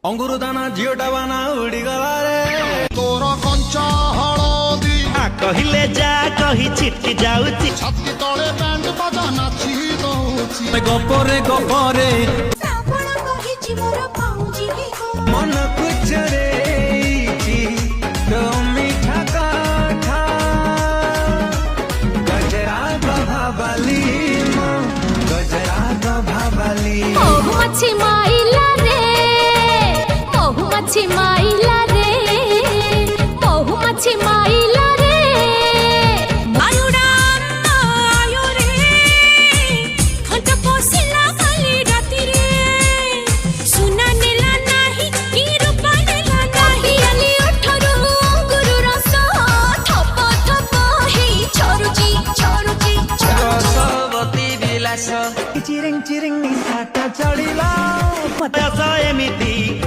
अंगुर दाना झीटा बाना उड़ी गला रे तोर कंचा हलदी कहिले जा कही छिटकी जाउची छाती तले बैंड बाजा नाची दउची गपरे गपरे साबण कहिछि मोर पाउजी मन